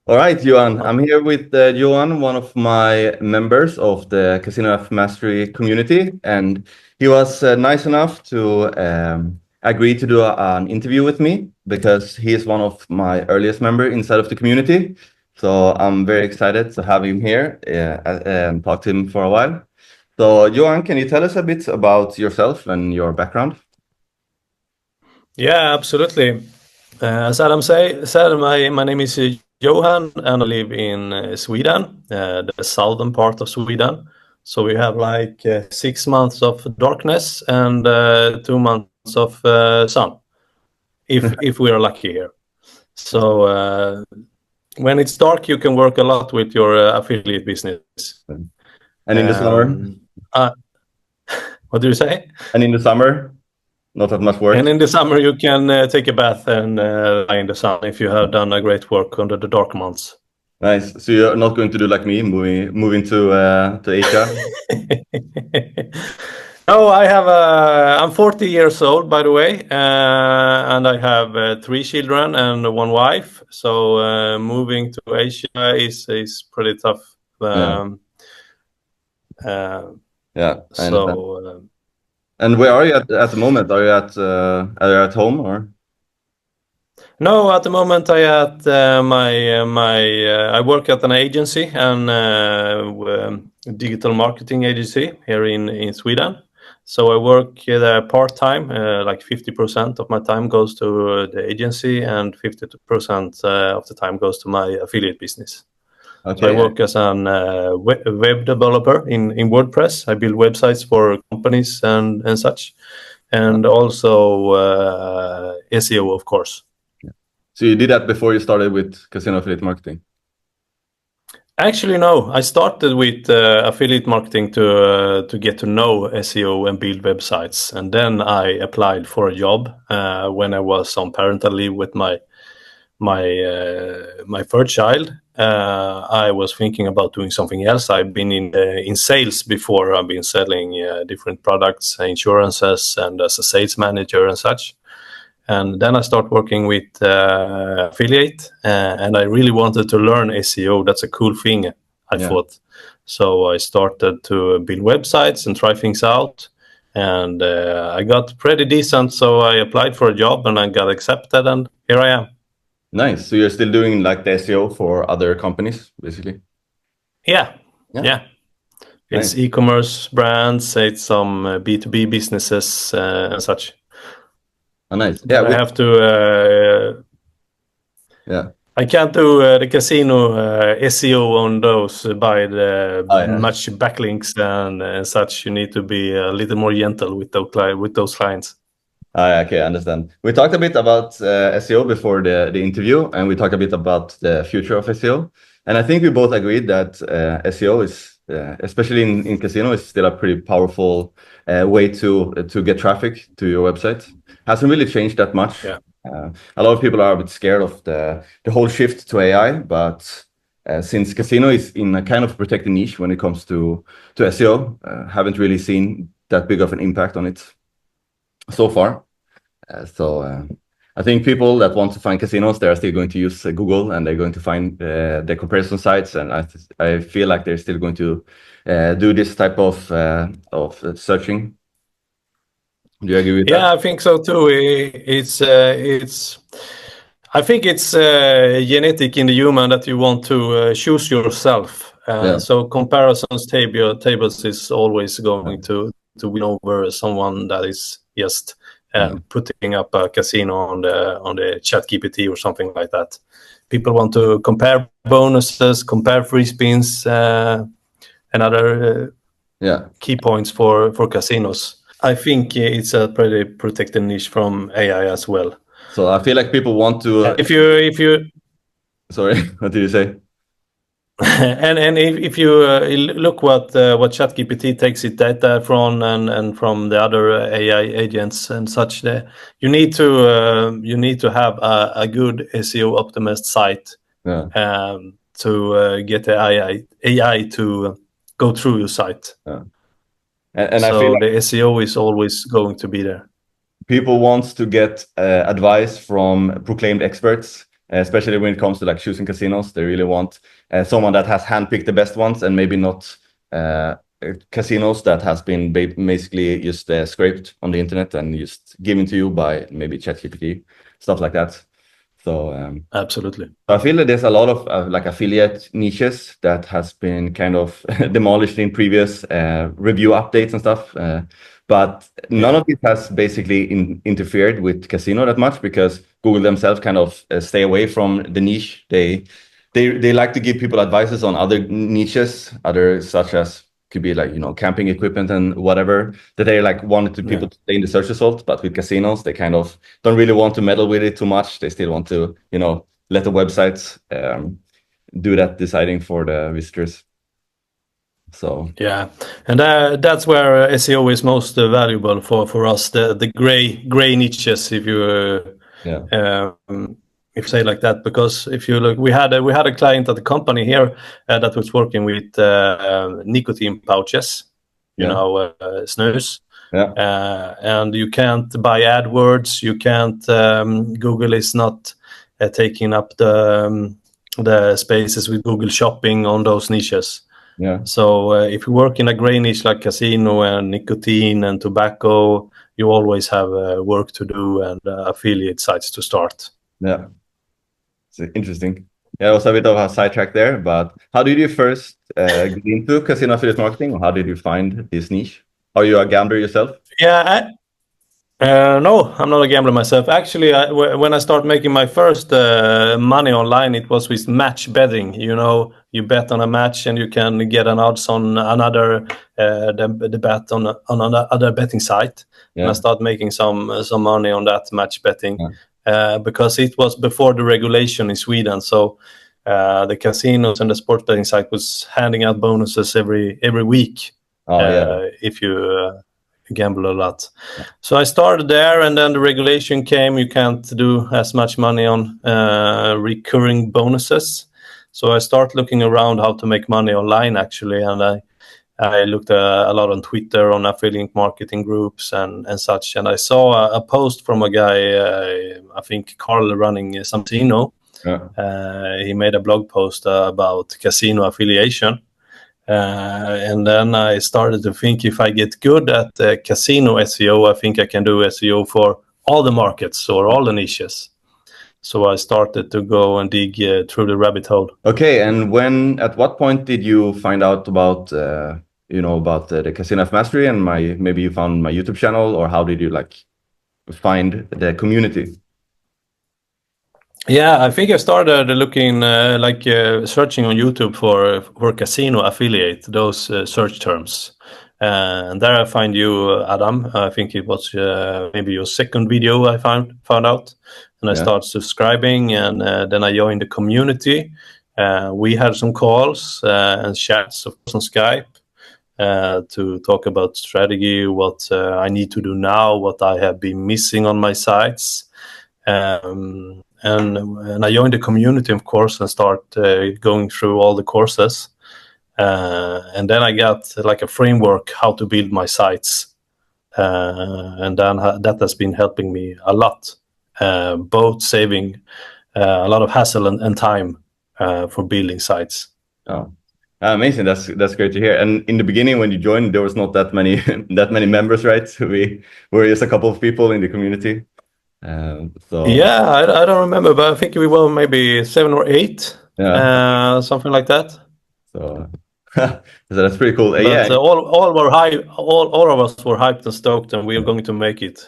All right, Johan. I'm here with Johan, one of my members of the CasinoAffMastery community, and he was nice enough to agree to do an interview with me because he is one of my earliest members inside of the community. So I'm very excited to have him here and talk to him for a while. So, Johan, can you tell us a bit about yourself and your background? Yeah, absolutely. As Adam said, my name is Johan, and I live in Sweden, the southern part of Sweden. So we have like 6 months of darkness and 2 months of sun, if we are lucky here. So when it's dark, you can work a lot with your affiliate business. And in the summer? Uh, what do you say? And in the summer, not that much work? And in the summer, you can take a bath and lie in the sun if you have done a great work under the dark months. Nice. So you're not going to do like me, moving to Asia? No, I'm 40 years old, by the way, and I have 3 children and 1 wife. So moving to Asia is pretty tough. Yeah, I understand. So. And where are you at the moment? Are you at home or? No, at the moment I work at an agency and digital marketing agency here in Sweden. So I work there part-time, like 50% of my time goes to the agency and 50% of the time goes to my affiliate business. Okay. So I work as an web developer in WordPress. I build websites for companies and such, and also SEO, of course. So you did that before you started with casino affiliate marketing? Actually, no. I started with affiliate marketing to get to know SEO and build websites, and then I applied for a job when I was on parental leave with my third child. I was thinking about doing something else. I've been in sales before. I've been selling different products, insurances, and as a sales manager and such. And then I start working with affiliate, and I really wanted to learn SEO. That's a cool thing, I thought. So I started to build websites and try things out, and I got pretty decent. So I applied for a job and I got accepted, and here I am. Nice. So you're still doing like the SEO for other companies, basically? Yeah. It's Nice. e-commerce brands, it's some B2B businesses and such. Oh, nice. Yeah, I have to. I can't do the casino SEO on those by the much backlinks and such. You need to be a little more gentle with those clients. Okay, I understand. We talked a bit about SEO before the interview, and we talked a bit about the future of SEO. And I think we both agreed that SEO is, especially in casino, is still a pretty powerful way to get traffic to your website. Hasn't really changed that much. Yeah. A lot of people are a bit scared of the whole shift to AI, but since casino is in a kind of protected niche when it comes to SEO, haven't really seen that big of an impact on it so far. I think people that want to find casinos, they're still going to use Google, and they're going to find the comparison sites, and I feel like they're still going to do this type of searching. Do you agree with that? Yeah, I think so too. I think it's genetic in the human that you want to choose yourself. So comparisons tables is always going to win over someone that is just putting up a casino on the ChatGPT or something like that. People want to compare bonuses, compare free spins, and other key points for casinos. I think it's a pretty protected niche from AI as well. So I feel like people want to. If you. Sorry, what did you say? and if you look what ChatGPT takes its data from and from the other AI agents and such, you need to have a good SEO optimized site to get the AI to go through your site. And so I feel like the SEO is always going to be there. People want to get advice from proclaimed experts, especially when it comes to like choosing casinos. They really want someone that has handpicked the best ones, and maybe not casinos that has been basically just scraped on the internet and just given to you by maybe ChatGPT, stuff like that. So absolutely. I feel that there's a lot of like affiliate niches that has been kind of demolished in previous review updates and stuff. But none of it has basically interfered with casino that much, because Google themselves kind of stay away from the niche. They like to give people advices on other niches, other such as could be like, you know, camping equipment and whatever, that they like wanted to people to stay in the search results. But with casinos, they kind of don't really want to meddle with it too much. They still want to, you know, let the websites do that deciding for the visitors. So yeah, and that's where SEO is most valuable for us. The gray niches, if you if you say like that, because if you look, we had a client at the company here that was working with nicotine pouches, you know, snus. And you can't buy AdWords. You can't. Google is not taking up the spaces with Google Shopping on those niches. So if you work in a gray niche like casino and nicotine and tobacco, you always have work to do and affiliate sites to start. Yeah, it's interesting. Yeah, it was a bit of a sidetrack there, but how did you first get into casino affiliate marketing, or how did you find this niche? Are you a gambler yourself? Yeah, no, I'm not a gambler myself. Actually, when I started making my first money online, it was with match betting. You know, you bet on a match and you can get an odds on another the bet on another betting site. And I started making some money on that match betting because it was before the regulation in Sweden. So the casinos and the sports betting site was handing out bonuses every week if you gamble a lot. So I started there, and then the regulation came. You can't do as much money on recurring bonuses. So I started looking around how to make money online, actually, and I looked a lot on Twitter, on affiliate marketing groups and such, and I saw a post from a guy, I think Carl, running some casino. He made a blog post about casino affiliation. And then I started to think, if I get good at casino SEO, I think I can do SEO for all the markets or all the niches. So I started to go and dig through the rabbit hole. Okay, and at what point did you find out about about the CasinoAffMastery, and maybe you found my YouTube channel, or how did you like find the community? Yeah, I think I started looking searching on YouTube for casino affiliate, those search terms. And there I find you, Adam. I think it was maybe your second video I found out. And I started subscribing, and then I joined the community. We had some calls and chats, of course, on Skype to talk about strategy, what I need to do now, what I have been missing on my sites. And I joined the community, of course, and start going through all the courses. And then I got like a framework how to build my sites. And then that has been helping me a lot, both saving a lot of hassle and time for building sites. Oh, amazing! That's great to hear. And in the beginning, when you joined, there was not that many members, right? We were just a couple of people in the community. Yeah, I don't remember, but I think we were maybe 7 or 8, something like that. So that's pretty cool. But all were all of us were hyped and stoked, and we are going to make it.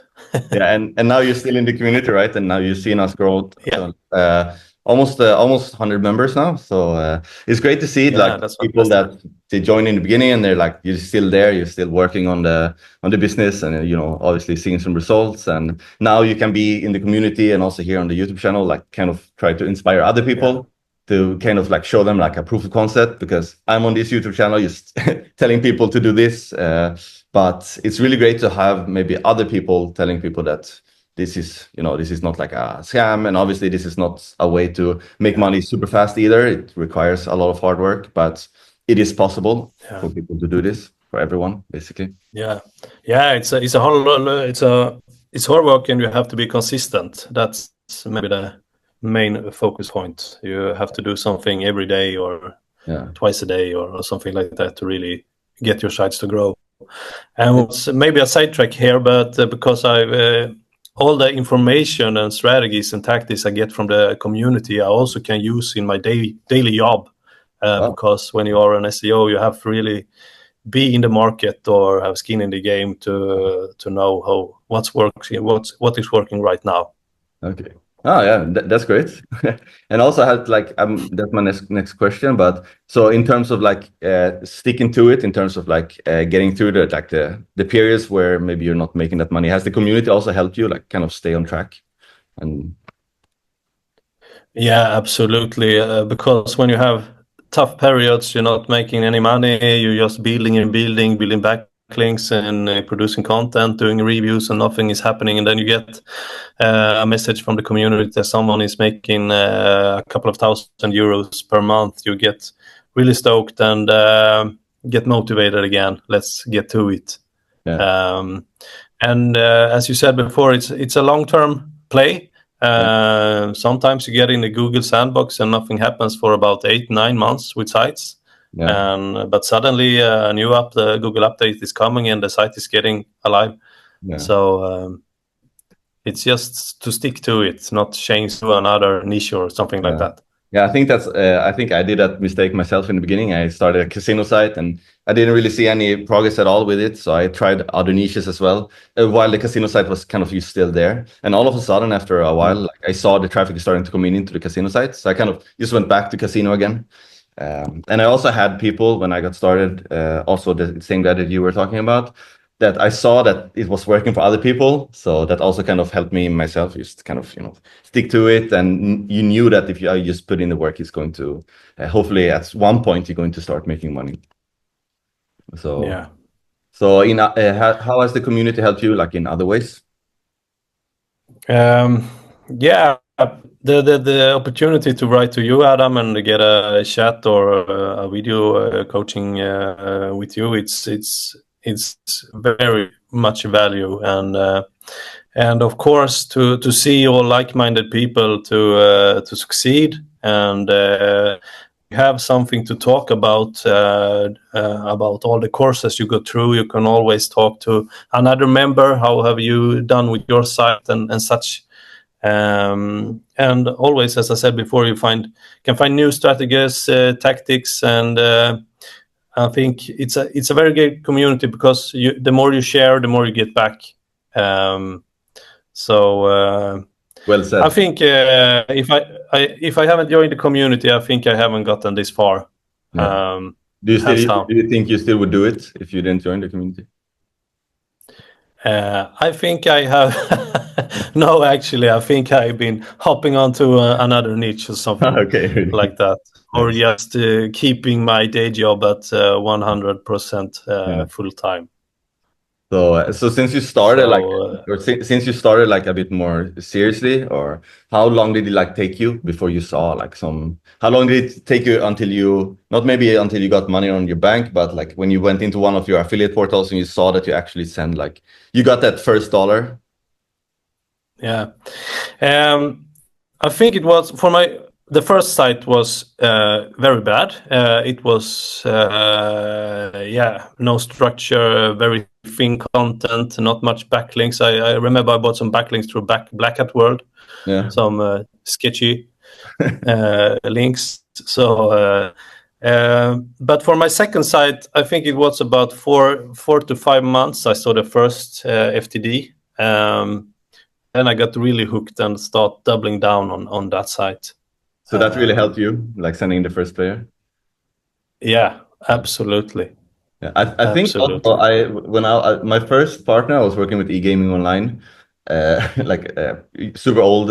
And now you're still in the community, right? And now you've seen us grow. Almost 100 members now. So it's great to see like people that they join in the beginning and they're like, you're still there, you're still working on the business, and obviously seeing some results. And now you can be in the community and also here on the YouTube channel, like kind of try to inspire other people to kind of like show them like a proof of concept, because I'm on this YouTube channel just telling people to do this. But it's really great to have maybe other people telling people that this is not like a scam, and obviously this is not a way to make money super fast either. It requires a lot of hard work, but it is possible for people to do this, for everyone, basically. It's hard work, and you have to be consistent. That's maybe main focus point. You have to do something every day or twice a day or something like that to really get your sites to grow. And it's maybe a sidetrack here, but because I've all the information and strategies and tactics I get from the community, I also can use in my daily job. Because when you are an SEO, you have to really be in the market or have skin in the game to know what is working right now. Okay. Oh yeah, that's great. And also I had like that's my next question. But so in terms of like sticking to it, in terms of like getting through the periods where maybe you're not making that money, has the community also helped you like kind of stay on track? And yeah, absolutely. Because when you have tough periods, you're not making any money. You're just building backlinks and producing content, doing reviews, and nothing is happening. And then you get a message from the community that someone is making a couple of €1,000 per month. You get really stoked and get motivated again. Let's get to it. yeah. And as you said before, it's a long-term play. Sometimes you get in the Google sandbox and nothing happens for about 8-9 months with sites. But suddenly a new Google update is coming and the site is getting alive. So it's just to stick to it, not change to another niche or something like that. Yeah, I think that's. I think I did that mistake myself in the beginning. I started a casino site and I didn't really see any progress at all with it. So I tried other niches as well, while the casino site was kind of still there. And all of a sudden, after a while, like I saw the traffic starting to come into the casino site. So I kind of just went back to casino again. And I also had people when I got started, also the same guy that you were talking about, that I saw that it was working for other people. So that also kind of helped me myself, just kind of, stick to it. And you knew that if you just put in the work, it's going to, hopefully at one point, you're going to start making money. So, yeah. So how has the community helped you, like in other ways? Yeah, the opportunity to write to you, Adam, and get a chat or a video coaching with you, it's very much value, and of course to see all like-minded people to succeed and have something to talk about all the courses you go through. You can always talk to another member. How have you done with your site and such? And always, as I said before, you can find new strategies, tactics, and I think it's a very good community because the more you share, the more you get back. Well said. I think if I haven't joined the community, I think I haven't gotten this far. Yeah. Do you think you still would do it if you didn't join the community? I think I have. No, actually, I think I've been hopping onto another niche or something like that, or just keeping my day job at 100% full time. So since you started since you started like a bit more seriously, or how long did it like take you before you saw like how long did it take you until you, not maybe until you got money on your bank, but like when you went into one of your affiliate portals and you saw that you actually you got that first dollar? Yeah. I think it was the first site was very bad. It was no structure, very thin content, not much backlinks. I remember I bought some backlinks through Black Hat World, some sketchy links. So, but for my second site, I think it was about 4 to 5 months. I saw the first FTD. Then I got really hooked and start doubling down on that site. So that really helped you, like sending the first player? Yeah, absolutely. Yeah, I think also my first partner, I was working with eGaming Online, like a super old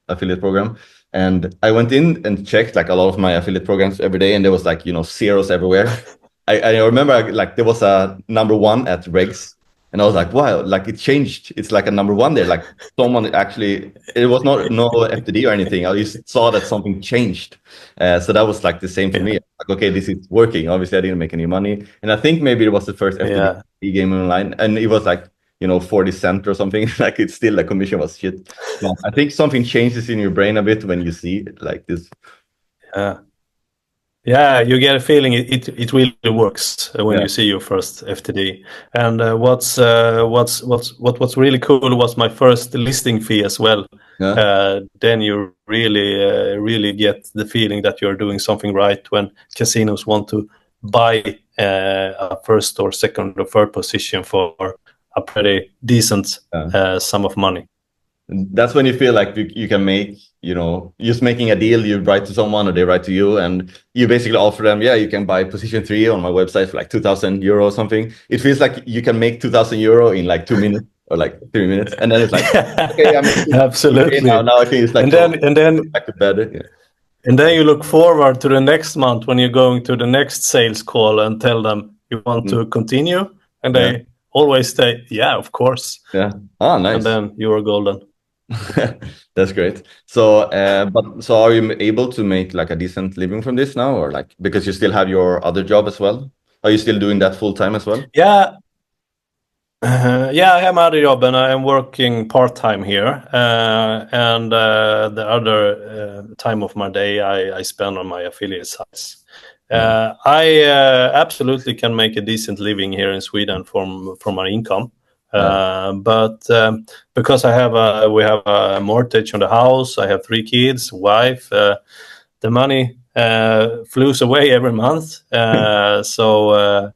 affiliate program. And I went in and checked like a lot of my affiliate programs every day, and there was like, zeros everywhere. I remember like there was a number 1 at regs. And I was like, wow, like it changed. It's like a number 1 there. Like someone actually, it was no FTD or anything. I just saw that something changed. So that was like the same for me. Like, okay, this is working. Obviously, I didn't make any money. And I think maybe it was the first FTD eGaming Online. And it was like 40 cents or something, like it's still the commission was shit. No, I think something changes in your brain a bit when you see it like this. Yeah, you get a feeling it really works when you see your first FTD. And what's really cool was my first listing fee as well. Then you really get the feeling that you're doing something right when casinos want to buy a first or second or third position for a pretty decent sum of money. That's when you feel like you can make, just making a deal, you write to someone or they write to you, and you basically offer them, you can buy position 3 on my website for like 2,000 euro or something. It feels like you can make 2,000 euro in like 2 minutes or like 3 minutes, and then it's like, okay, I'm making absolutely. now I think it's like, and then back to bed. And then you look forward to the next month when you're going to the next sales call and tell them you want to continue, and they always say, "Yeah, of course." Yeah. Oh, nice. And then you are golden. That's great. So, so are you able to make like a decent living from this now, or like because you still have your other job as well? Are you still doing that full time as well? Yeah. I have my other job and I am working part-time here. And the other time of my day I spend on my affiliate sites. I absolutely can make a decent living here in Sweden from my income. But because we have a mortgage on the house, I have 3 kids, wife, the money flows away every month. So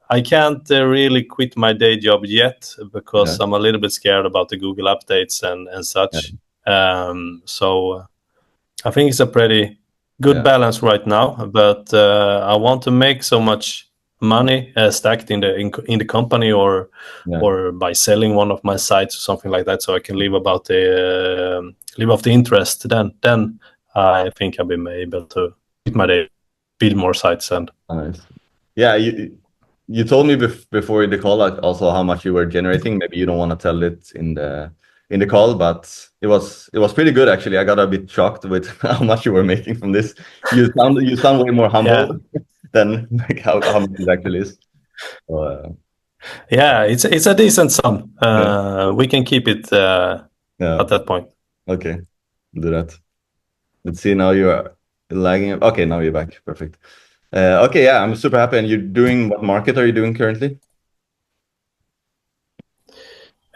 I can't really quit my day job yet because I'm a little bit scared about the Google updates and such. So I think it's a pretty good balance right now, but I want to make so much money stacked in the company or by selling one of my sites or something like that, so I can live off the interest. Then I think I'll be able to quit my day, build more sites and. Nice. Yeah, you told me before the call also how much you were generating. Maybe you don't want to tell it in the call, but it was pretty good actually. I got a bit shocked with how much you were making from this. You sound way more humble than like how much it actually is. So, it's a decent sum. We can keep it at that point. Okay, do that. Let's see, now you are lagging. Okay, now you're back. Perfect. Okay, I'm super happy. And you're doing, what market are you doing currently?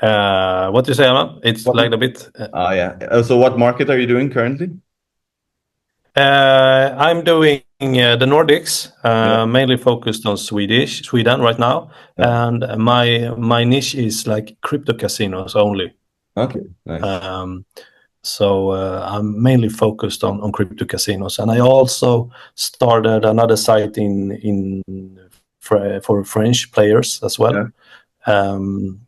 What do you say, Anna? It's lagged a bit. So what market are you doing currently? I'm doing the Nordics, mainly focused on Sweden right now. And my niche is like crypto casinos only. Okay, nice. So I'm mainly focused on crypto casinos, and I also started another site for French players as well, and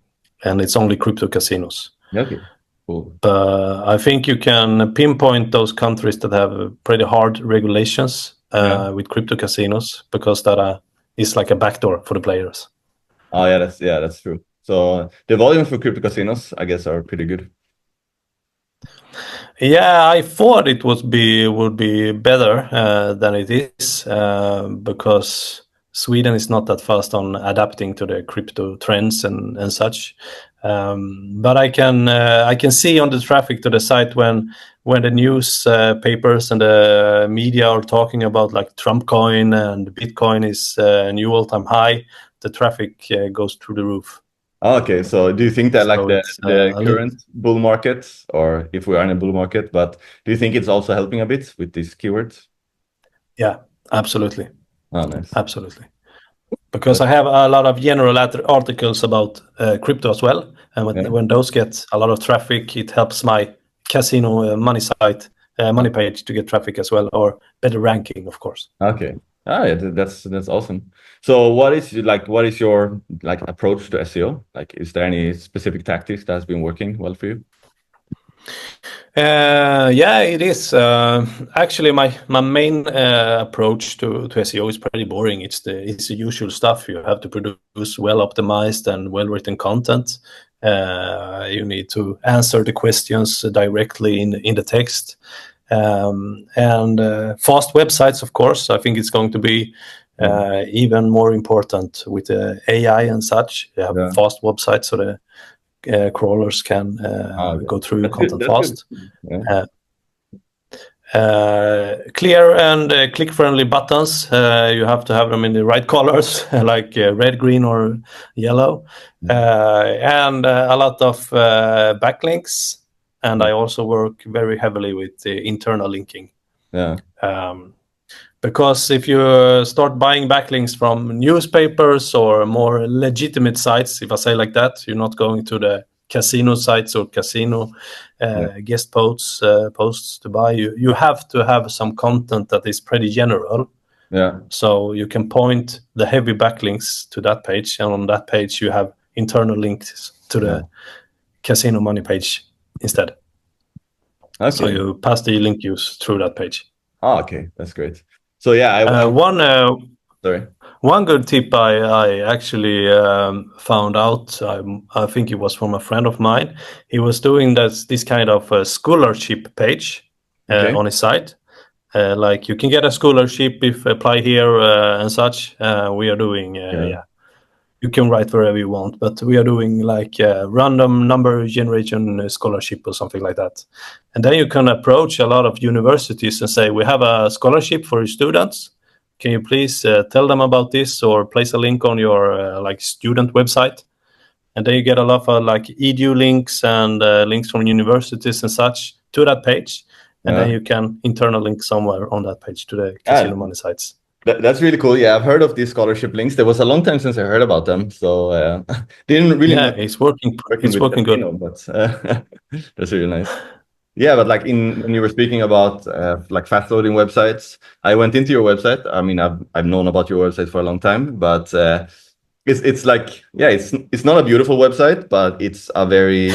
it's only crypto casinos. Okay, cool. I think you can pinpoint those countries that have pretty hard regulations with crypto casinos, because that is like a backdoor for the players. Oh yeah, that's true. So the volume for crypto casinos, I guess, are pretty good. Yeah, I thought it would be better than it is because Sweden is not that fast on adapting to the crypto trends and such. But I can see on the traffic to the site when the news papers and the media are talking about like Trump coin and Bitcoin is a new all-time high, the traffic goes through the roof. Okay, so do you think that like the current bull market, or if we are in a bull market, but do you think it's also helping a bit with these keywords? Yeah, absolutely. Oh, nice. Absolutely. Because I have a lot of general articles about crypto as well. And when those get a lot of traffic, it helps my casino money site, money page to get traffic as well, or better ranking, of course. Okay. Yeah, that's awesome. So what is your like approach to SEO? Like, is there any specific tactics that has been working well for you? Yeah, it is. Actually, my main approach to SEO is pretty boring. It's the usual stuff. You have to produce well optimized and well written content. You need to answer the questions directly in the text. And fast websites, of course. I think it's going to be even more important with AI and such. You have fast websites so the crawlers can go through your content fast. Clear and click-friendly buttons. You have to have them in the right colors, like red, green, or yellow. And a lot of backlinks. And I also work very heavily with internal linking. Because if you start buying backlinks from newspapers or more legitimate sites, if I say like that, you're not going to the casino sites or casino guest posts to buy. You have to have some content that is pretty general. So you can point the heavy backlinks to that page, and on that page you have internal links to the casino money page instead. So you pass the link use through that page. Okay, that's great. So one good tip I actually found out. I think it was from a friend of mine. He was doing this kind of scholarship page on his site. Like you can get a scholarship if apply here and such. We are doing you can write wherever you want, but we are doing like random number generation scholarship or something like that. And then you can approach a lot of universities and say, we have a scholarship for your students. Can you please tell them about this or place a link on your like student website? And then you get a lot of like edu links and links from universities and such to that page. And then you can internal link somewhere on that page to the casino money sites. That's really cool. Yeah, I've heard of these scholarship links. There was a long time since I heard about them, so didn't really. Yeah, it's working. It's working good. But that's really nice. Yeah, but like when you were speaking about like fast loading websites, I went into your website. I mean, I've known about your website for a long time, but it's like it's not a beautiful website, but it's a very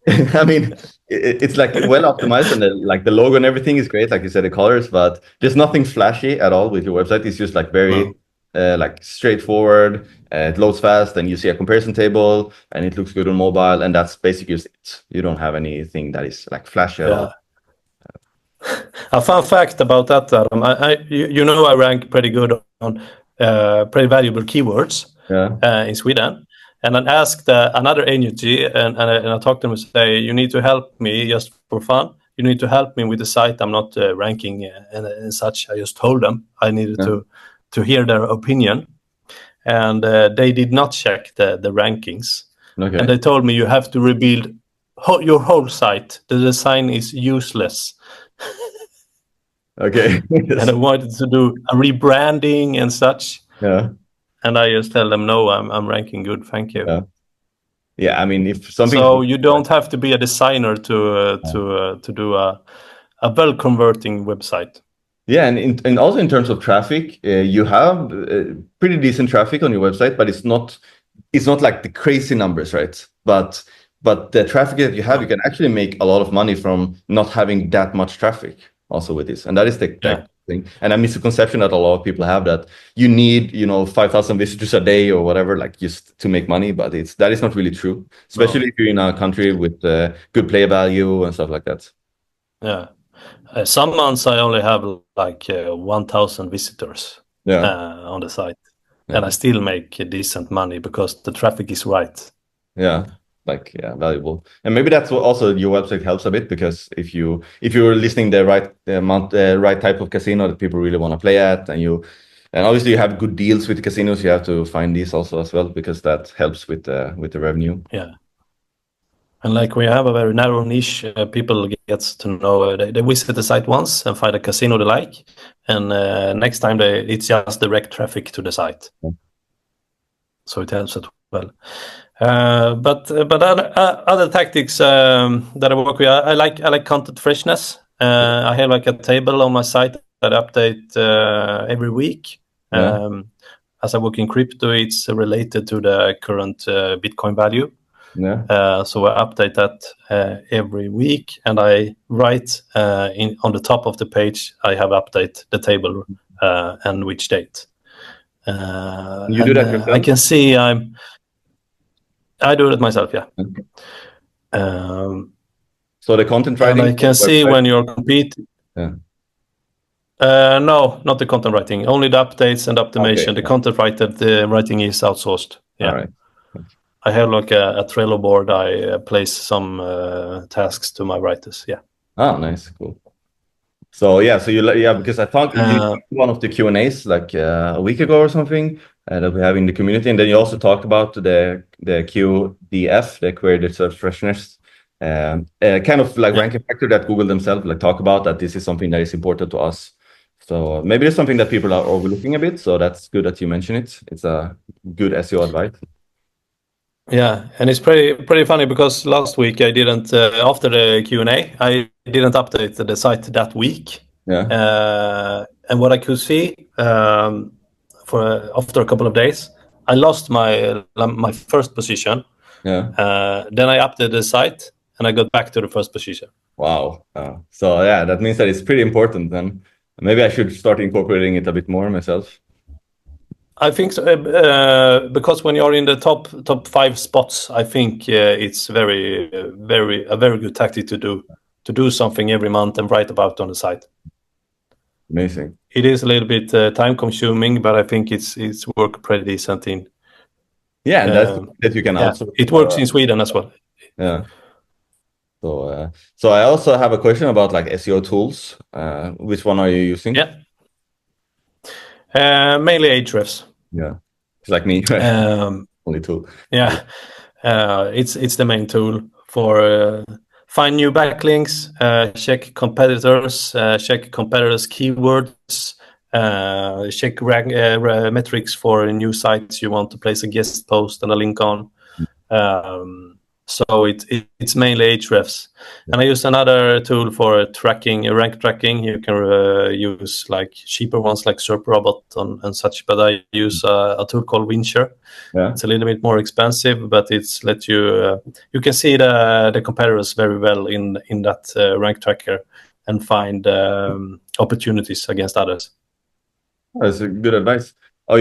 I mean, it's like well optimized, and the logo and everything is great, like you said, the colors. But there's nothing flashy at all with your website. It's just like very like straightforward. It loads fast, and you see a comparison table, and it looks good on mobile, and that's basically it. You don't have anything that is like flashy at all. A fun fact about that, Adam, I rank pretty good on pretty valuable keywords in Sweden. And I asked another agency, and I talked to them and say, you need to help me just for fun. You need to help me with the site. I'm not ranking and such. I just told them I needed to hear their opinion. And they did not check the rankings. And they told me you have to rebuild your whole site. The design is useless. And I wanted to do a rebranding and such. And I just tell them, no, I'm ranking good, thank you. I mean, if something. So you don't have to be a designer to do a well converting website. Yeah, and also in terms of traffic, you have pretty decent traffic on your website, but it's not like the crazy numbers, right? But the traffic that you have, you can actually make a lot of money from not having that much traffic also with this, and that is the thing. And a misconception that a lot of people have, that you need 5,000 visitors a day or whatever, like just to make money, but that is not really true, especially if you're in a country with good player value and stuff like that. Some months I only have like 1,000 visitors on the site, and I still make decent money because the traffic is right. Valuable. And maybe that's what also your website helps a bit, because if you're listing the right type of casino that people really want to play at, and obviously you have good deals with the casinos, you have to find these also as well, because that helps with the revenue. And like we have a very narrow niche, people get to know, they visit the site once and find a casino they like, and next time it's just direct traffic to the site. So it helps as well. But other tactics that I work with, I like content freshness. I have like a table on my site that I update every week. As I work in crypto, it's related to the current Bitcoin value. So I update that every week, and I write on the top of the page, I have update the table and which date. You do that yourself? I can see I do it myself, so the content writing, and I can see when you're competing. Yeah. No, not the content writing. Only the updates and optimization. Okay, The content writing is outsourced. Yeah. all right. I have like a Trello board. I place some tasks to my writers. Yeah. Oh, nice, cool. So yeah, because I thought you did one of the Q&As like a week ago or something that we have in the community, and then you also talked about the QDF, the query data search freshness, kind of like ranking factor that Google themselves like talk about, that this is something that is important to us. So maybe it's something that people are overlooking a bit. So that's good that you mention it. It's a good SEO advice. Yeah, and it's pretty funny because last week I didn't after the Q&A I didn't update the site that week. Yeah. And what I could see for after a couple of days, I lost my first position. Yeah. Then I updated the site and I got back to the first position. Wow. So yeah, that means that it's pretty important. Then maybe I should start incorporating it a bit more myself. I think so, because when you're in the top 5 spots, I think it's a very good tactic to do something every month and write about on the site. Amazing. It is a little bit time consuming, but I think it's work pretty decent in. Yeah, and that you can outsource. It works in Sweden as well. Yeah. So I also have a question about like SEO tools. Which one are you using? Yeah. Mainly Ahrefs. Yeah, it's like me. Only tool. Yeah, it's the main tool for find new backlinks, check competitors keywords, check metrics for new sites you want to place a guest post and a link on. So it's mainly Ahrefs. And I use another tool for rank tracking. You can use like cheaper ones like SERProbot and such, but I use a tool called Wincher. Yeah. It's a little bit more expensive, but it's let you you can see the competitors very well in that rank tracker and find opportunities against others. That's a good advice. But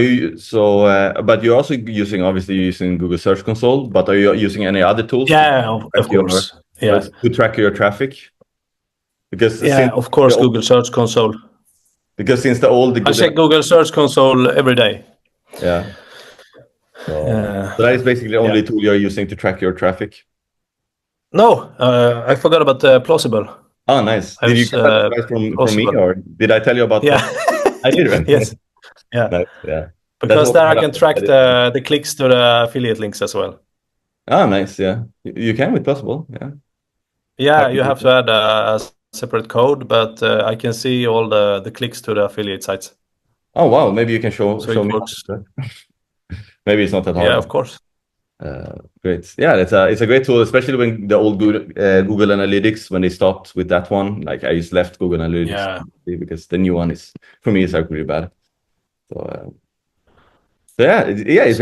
you're also using Google Search Console, but are you using any other tools? Yeah, of course. To track your traffic? Because of course, Google Search Console. Because since I check Google Search Console every day. Yeah. So that is basically the only tool you're using to track your traffic? No, I forgot about Plausible. Oh, nice. Did you get that advice from me, or did I tell you about that? I did, right? Yes. Yeah. Nice. Yeah. Because there I can track the clicks to the affiliate links as well. Oh, nice. Yeah. You can with Plausible. Yeah. Yeah, you have to add a separate code, but I can see all the clicks to the affiliate sites. Oh, wow. Maybe you can show me. Works. Maybe it's not that hard. Yeah, of course. Great. Yeah, it's a great tool, especially when the old Google Analytics, when they stopped with that one. Like I just left Google Analytics because the new one is, for me, is like really bad. It's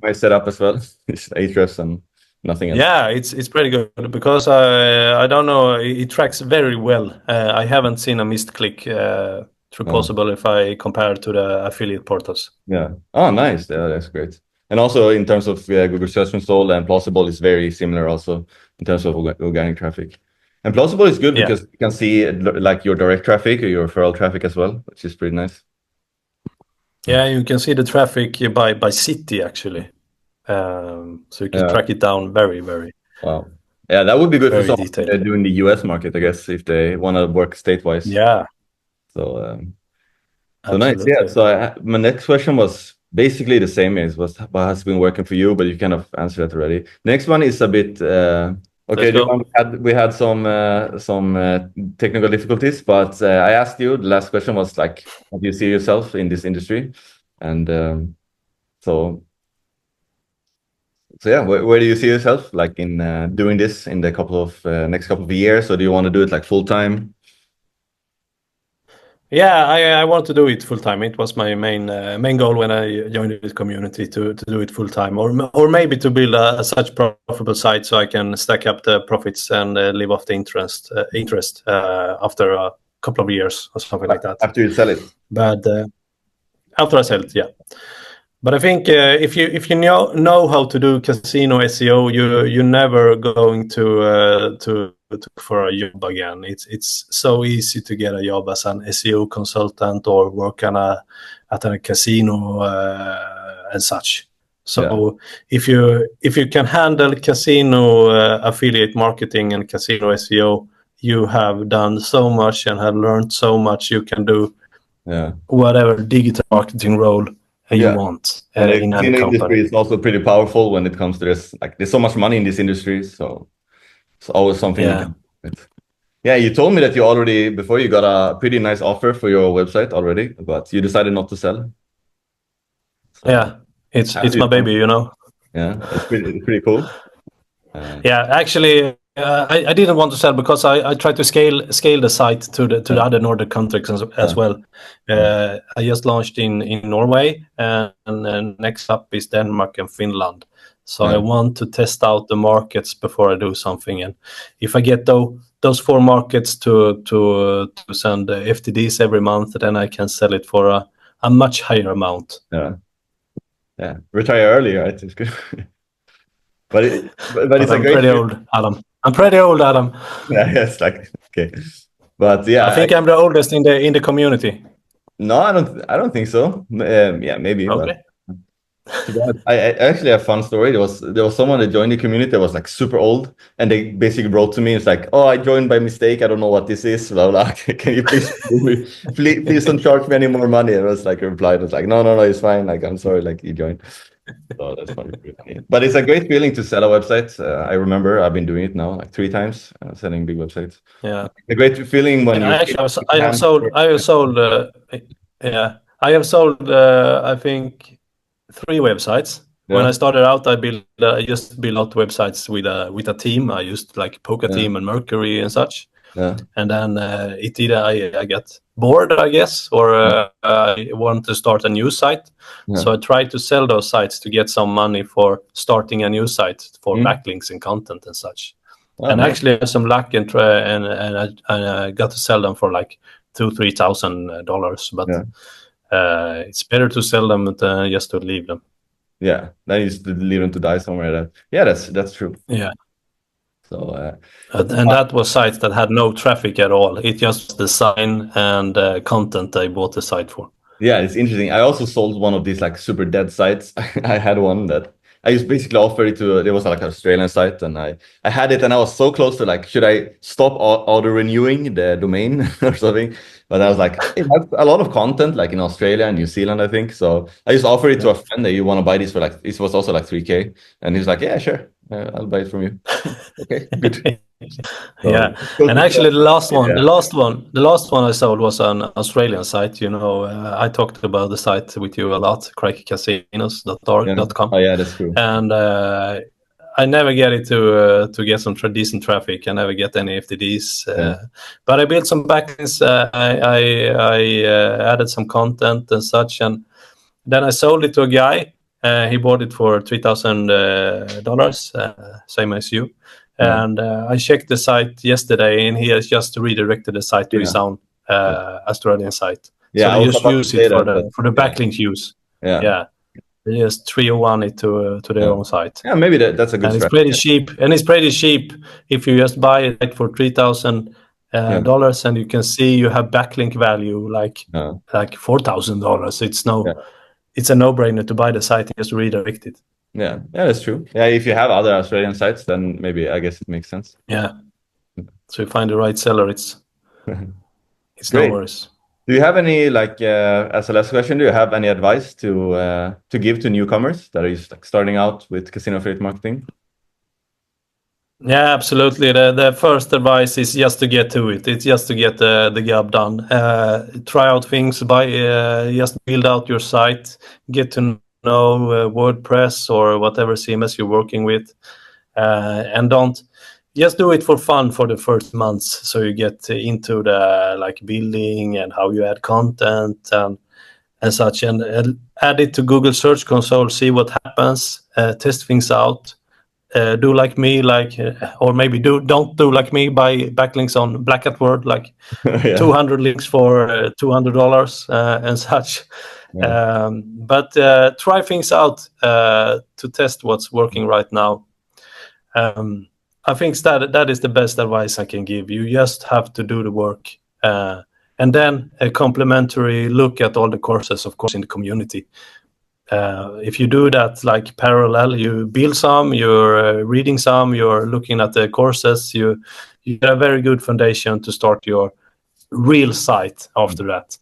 my setup as well. It's Ahrefs and nothing else. Yeah, it's pretty good because I don't know, it tracks very well. I haven't seen a missed click through Plausible if I compare to the affiliate portals. Yeah. Oh, nice. Yeah, that's great. And also in terms of Google Search Console and Plausible is very similar also in terms of organic traffic. And Plausible is good because you can see like your direct traffic or your referral traffic as well, which is pretty nice. Yeah, you can see the traffic by city actually. So you can track it down very, very. Wow. Yeah, that would be good for someone detailed. doing the US market, I guess, if they want to work state-wise. Yeah. So nice. Yeah. So my next question was basically the same as what has been working for you, but you kind of answered that already. Next one is a bit okay. We had some technical difficulties, but I asked you. The last question was like, how do you see yourself in this industry? And so yeah, where do you see yourself like in doing this in the next couple of years, or do you want to do it like full time? Yeah, I want to do it full time. It was my main goal when I joined this community to do it full time, or maybe to build such profitable site so I can stack up the profits and live off the interest after a couple of years or something like that. After you sell it, but after I sell it, yeah. But I think if you know how to do casino SEO, you're never going to look for a job again. It's so easy to get a job as an SEO consultant or work at a casino and such. So if you can handle casino affiliate marketing and casino SEO, you have done so much and have learned so much. You can do whatever digital marketing role you want and the in any casino company. industry is also pretty powerful when it comes to this. Like, there's so much money in this industry, so it's always something you can do with. Yeah, you told me that you already, before, you got a pretty nice offer for your website already, but you decided not to sell. So yeah, it's my baby, you know. Yeah, it's pretty cool. Yeah, actually, I didn't want to sell because I tried to scale the site to the other Nordic countries as well. I just launched in Norway, and next up is Denmark and Finland. So I want to test out the markets before I do something. And if I get those 4 markets to send FTDs every month, then I can sell it for a much higher amount. Yeah, retire early, right? It's good. But it's I'm pretty old, Adam. I'm pretty old, Adam. Yeah, it's like, okay. But yeah, I think I'm the oldest in the community. No, I don't think so. Yeah, maybe. Okay. But I actually have a fun story. There was someone that joined the community that was like super old, and they basically wrote to me. It's like, oh, I joined by mistake. I don't know what this is. Blah blah. Can you please please don't charge me any more money? And I was like, replied, I was like, no, it's fine. Like, I'm sorry. Like, you joined. So that's funny. But it's a great feeling to sell a website. I remember I've been doing it now like 3 times, selling big websites. Yeah, a great feeling when I have sold I think 3 websites. When I started out, I just built out websites with a team. I used like Poker Team and Mercury and such. And then I got bored, I guess, or I wanted to start a new site. So I tried to sell those sites to get some money for starting a new site for backlinks and content and such. And actually, I had some luck and I got to sell them for like $2,000-3,000. But it's better to sell them than just to leave them. Yeah, then you just leave them to die somewhere. That's true. Yeah. So and that was sites that had no traffic at all. It just design and content I bought the site for. Yeah, it's interesting. I also sold one of these like super dead sites. I had one that I just basically offered it to. There was like an Australian site, and I had it, and I was so close to like, should I stop auto renewing the domain or something? But I was like, it has a lot of content, like in Australia and New Zealand, I think. So I just offered it to a friend that you want to buy this for like, it was also like 3K, and he's like, yeah, sure, I'll buy it from you. Okay, good. So, yeah, and actually the last one I sold was an Australian site. You know, I talked about the site with you a lot, crackcasinos.org.com. Oh yeah, that's true. And I never get it to get some decent traffic. I never get any FTDs. But I built some backlinks. I added some content and such, and then I sold it to a guy. He bought it for $3,000, same as you. And I checked the site yesterday, and he has just redirected the site to his own Australian site. So they just use it for the backlink use. Yeah. They just 301 it to their own site. Yeah, maybe that's a good and strategy. It's pretty cheap if you just buy it for $3,000 and you can see you have backlink value like $4,000. It's a no-brainer to buy the site and just redirect it. Yeah, that's true. Yeah, if you have other Australian sites, then maybe I guess it makes sense. Yeah. So you find the right seller, it's no worries. Do you have any, like, as a last question, do you have any advice to give to newcomers that are like starting out with casino affiliate marketing? Yeah, absolutely. The first advice is just to get to it. It's just to get the job done. Try out things, just build out your site, get to know WordPress or whatever CMS you're working with, and don't just do it for fun for the first months, so you get into the like building and how you add content and such, and add it to Google Search Console, see what happens, test things out, do like me, or maybe don't do like me, buy backlinks on Black at Word, like 200 links for $200 and such. But try things out to test what's working right now. I think that is the best advice I can give. You just have to do the work, and then a complimentary look at all the courses, of course, in the community. If you do that like parallel, you build some, you're reading some, you're looking at the courses, you get a very good foundation to start your real site after that.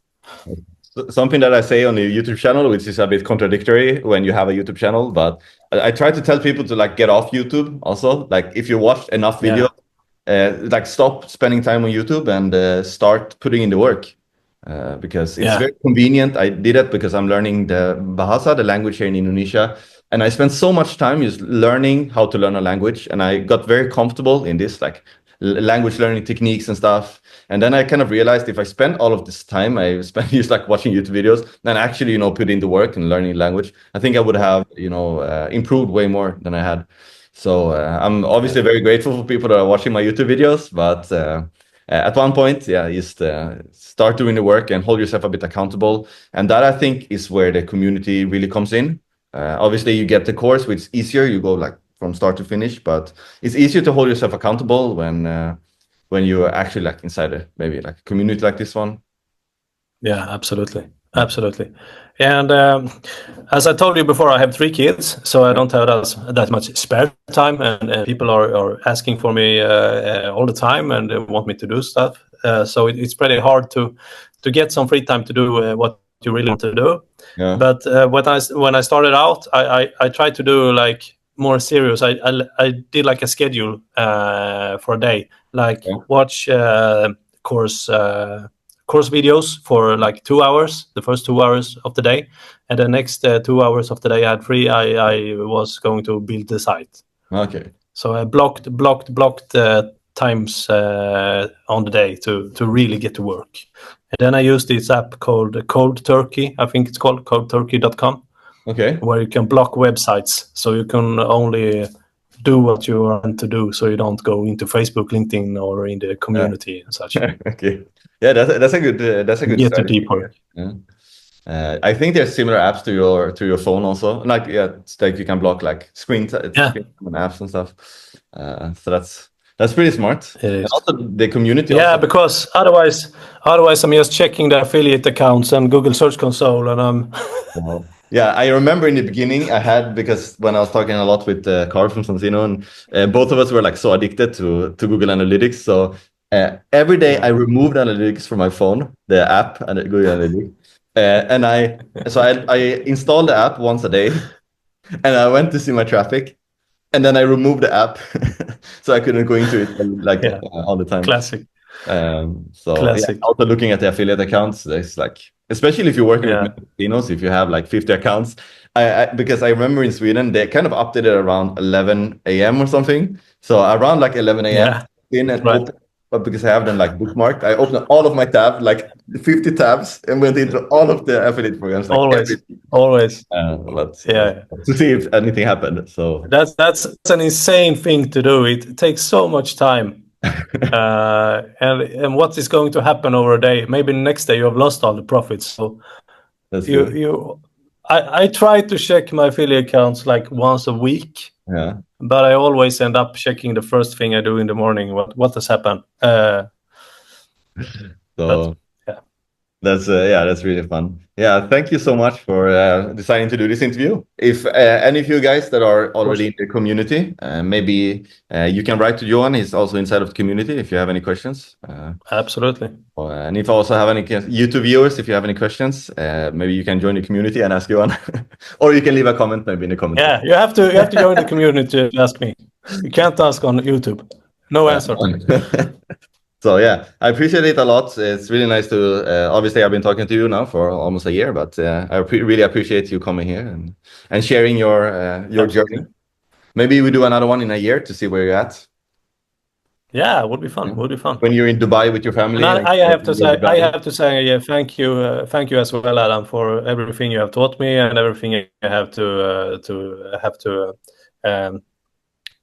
Something that I say on the YouTube channel, which is a bit contradictory when you have a YouTube channel, but I try to tell people to like get off YouTube also. Like if you watch enough videos, like stop spending time on YouTube and start putting in the work. Because it's very convenient. I did it because I'm learning the Bahasa, the language here in Indonesia. And I spent so much time just learning how to learn a language. And I got very comfortable in this, like language learning techniques and stuff. And then I kind of realized if I spend all of this time, I spend just like watching YouTube videos and actually, put in the work and learning language, I think I would have, improved way more than I had. So I'm obviously very grateful for people that are watching my YouTube videos, but at one point, just start doing the work and hold yourself a bit accountable. And that, I think, is where the community really comes in. Obviously, you get the course, which is easier. You go like from start to finish, but it's easier to hold yourself accountable when you're actually like inside maybe like a community like this one. Yeah, absolutely. And as I told you before, I have 3 kids, so I don't have that much spare time, and people are asking for me all the time and they want me to do stuff. So it's pretty hard to get some free time to do what you really want to do. Yeah. But when I started out, I tried to do like more serious. I did like a schedule for a day, like watch course videos for like 2 hours, the first 2 hours of the day, and the next 2 hours of the day I had free. I was going to build the site. Okay. So I blocked times on the day to really get to work. And then I used this app called Cold Turkey. I think it's called codeturkey.com. Okay. Where you can block websites, so you can only do what you want to do, so you don't go into Facebook, LinkedIn, or in the community and such. Okay. Yeah, that's a good Get to deep work. Yeah. I think there's similar apps to your phone also. Like it's like you can block like screen apps and stuff. So that's pretty smart. It is. And also the community. Yeah, because otherwise I'm just checking the affiliate accounts and Google Search Console, and I'm. Wow. Yeah, I remember in the beginning I had, because when I was talking a lot with Carl from Sansino, and both of us were like so addicted to Google Analytics. So every day I removed Analytics from my phone, the app and Google Analytics. And I installed the app once a day, and I went to see my traffic, and then I removed the app, so I couldn't go into it all the time. Classic. Classic. Yeah, also looking at the affiliate accounts, there's like, especially if you're working with casinos, if you have like 50 accounts, because I remember in Sweden they kind of updated around 11 a.m. or something. So around like 11 a.m. But because I have them like bookmarked, I opened all of my tabs, like 50 tabs, and went into all of the affiliate programs. Like always. To see if anything happened. So that's an insane thing to do. It takes so much time. And what is going to happen over a day? Maybe the next day you have lost all the profits. So I try to check my affiliate accounts like once a week. Yeah. But I always end up checking the first thing I do in the morning. What has happened? That's really fun. Yeah, thank you so much for deciding to do this interview. If any of you guys that are already in the community, maybe you can write to Johan. He's also inside of the community if you have any questions. Absolutely. And if I also have any YouTube viewers, if you have any questions, maybe you can join the community and ask Johan. Or you can leave a comment maybe in the comments. Yeah, you have to join the community to ask me. You can't ask on YouTube. No answer. So yeah, I appreciate it a lot. It's really nice to, obviously I've been talking to you now for almost a year, but I really appreciate you coming here and sharing your journey. Maybe we do another one in a year to see where you're at. Yeah, it would be fun. Yeah. Would be fun. When you're in Dubai with your family. I have to say, thank you as well, Adam, for everything you have taught me and everything I have to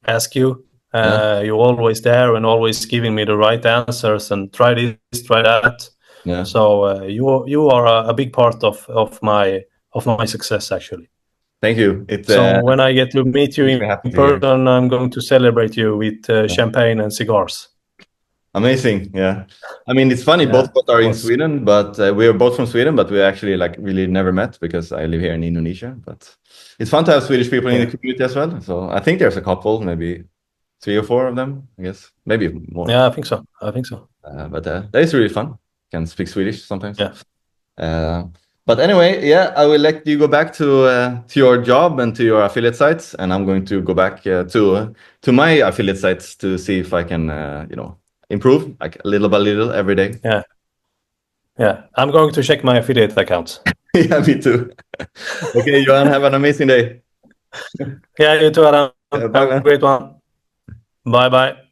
ask you. You're always there and always giving me the right answers and try this, try that. Yeah. So you are a big part of my success, actually. Thank you. So when I get to meet you makes me in happy to hear. person, I'm going to celebrate you with champagne and cigars. Amazing. Yeah. I mean, it's funny, Yeah, both are of in course. Sweden, but we are both from Sweden, but we actually like really never met because I live here in Indonesia. But it's fun to have Swedish people in the community as well. So I think there's a couple, maybe 3 or 4 of them, I guess, maybe more. Yeah, I think so. But that is really fun. Can speak Swedish sometimes. Yeah. But anyway, yeah, I will let you go back to your job and to your affiliate sites, and I'm going to go back to my affiliate sites to see if I can, improve like little by little every day. Yeah. I'm going to check my affiliate accounts. Yeah, me too. Okay, Johan, have an amazing day. Yeah, you too, Adam. Bye, Have a man. great one. Bye bye.